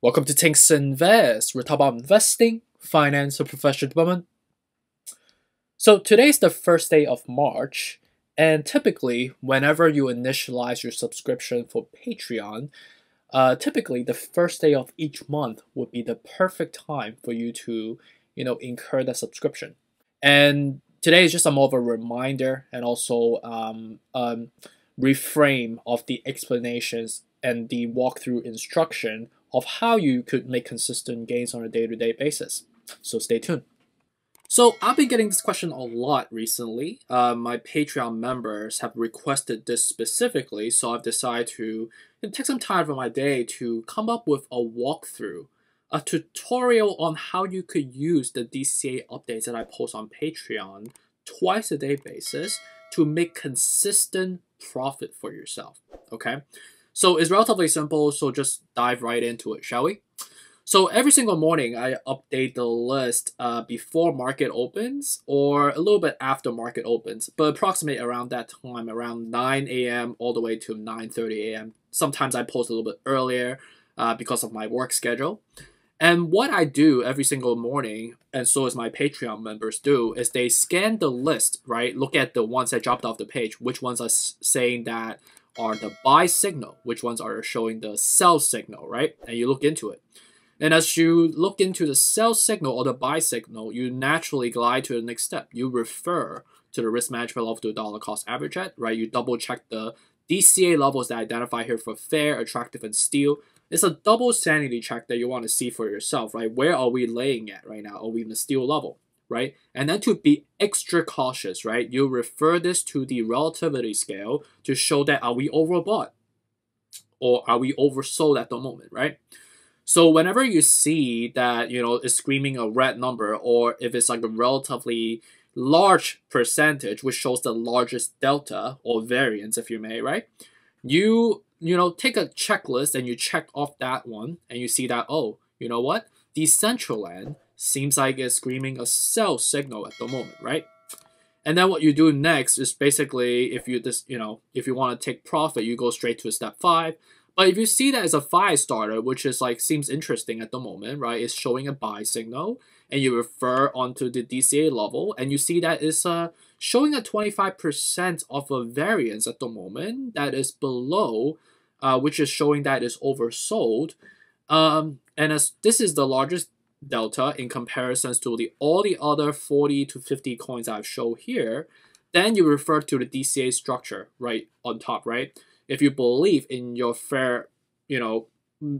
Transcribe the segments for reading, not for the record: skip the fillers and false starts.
Welcome to Things Invest. We're talking about investing, finance, and professional development. So today's the first day of March, and typically, whenever you initialize your subscription for Patreon, typically the first day of each month would be the perfect time for you to, incur that subscription. And today is just a more of a reminder and also reframe of the explanations and the walkthrough instruction of how you could make consistent gains on a day-to-day basis. So stay tuned. So I've been getting this question a lot recently. My Patreon members have requested this specifically, so I've decided to take some time from my day to come up with a walkthrough, a tutorial on how you could use the DCA updates that I post on Patreon twice a day basis to make consistent profit for yourself, okay? So it's relatively simple, so just dive right into it, shall we? So every single morning, I update the list before market opens or a little bit after market opens, but approximately around that time, around 9 a.m. all the way to 9:30 a.m. Sometimes I post a little bit earlier because of my work schedule. And what I do every single morning, and so as my Patreon members do, is they scan the list, right? Look at the ones that dropped off the page, which ones are saying that are the buy signal, which ones are showing the sell signal, right? And you look into it. And as you look into the sell signal or the buy signal, you naturally glide to the next step. You refer to the risk management level to dollar cost average at, right? You double check the DCA levels that I identify here for fair, attractive, and steal. It's a double sanity check that you want to see for yourself, right? Where are we laying at right now? Are we in the steal level, right? And then to be extra cautious, right? You refer this to the relativity scale to show that are we overbought or are we oversold at the moment, right? So whenever you see that, it's screaming a red number, or if it's like a relatively large percentage, which shows the largest delta or variance, if you may, right? You take a checklist and you check off that one and you see that, oh, you know what? Decentraland seems like it's screaming a sell signal at the moment, right? And then what you do next is basically, if you want to take profit, you go straight to step 5. But if you see that as a 5 starter, which is seems interesting at the moment, right? It's showing a buy signal, and you refer onto the DCA level, and you see that it's showing a 25% of a variance at the moment that is below, which is showing that it's oversold. And as this is the largest delta in comparison to all the other 40 to 50 coins I've shown here, then you refer to the DCA structure right on top, right? If you believe in your fair,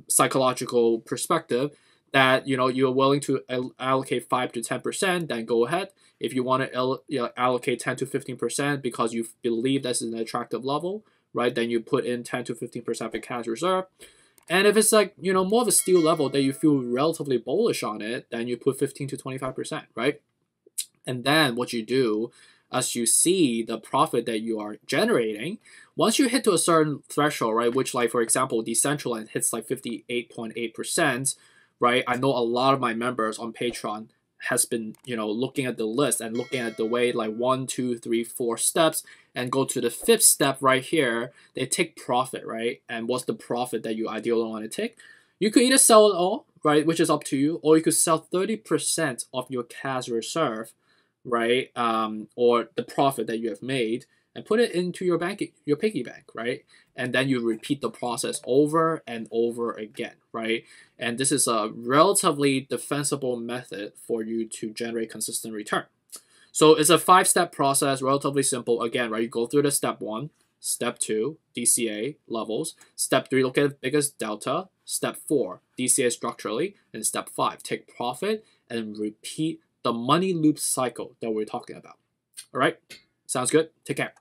psychological perspective that, you're willing to allocate 5 to 10%, then go ahead. If you want to allocate 10 to 15% because you believe that's an attractive level, right, then you put in 10 to 15% of cash reserve. And if it's more of a steal level that you feel relatively bullish on it, then you put 15 to 25%, right? And then what you do, as you see the profit that you are generating, once you hit to a certain threshold, right, which for example, Decentraland hits 58.8%, right? I know a lot of my members on Patreon has been, looking at the list and looking at the way 1, 2, 3, 4 steps and go to the 5th step right here. They take profit, right? And what's the profit that you ideally want to take? You could either sell it all, right, which is up to you, or you could sell 30% of your cash reserve, right, or the profit that you have made, and put it into your piggy bank, right? And then you repeat the process over and over again, right? And this is a relatively defensible method for you to generate consistent return. So it's a 5-step process, relatively simple. Again, right, you go through the step 1, step 2, DCA levels, step 3, look at the biggest delta, step 4, DCA structurally, and step 5, take profit and repeat the money loop cycle that we're talking about. All right, sounds good? Take care.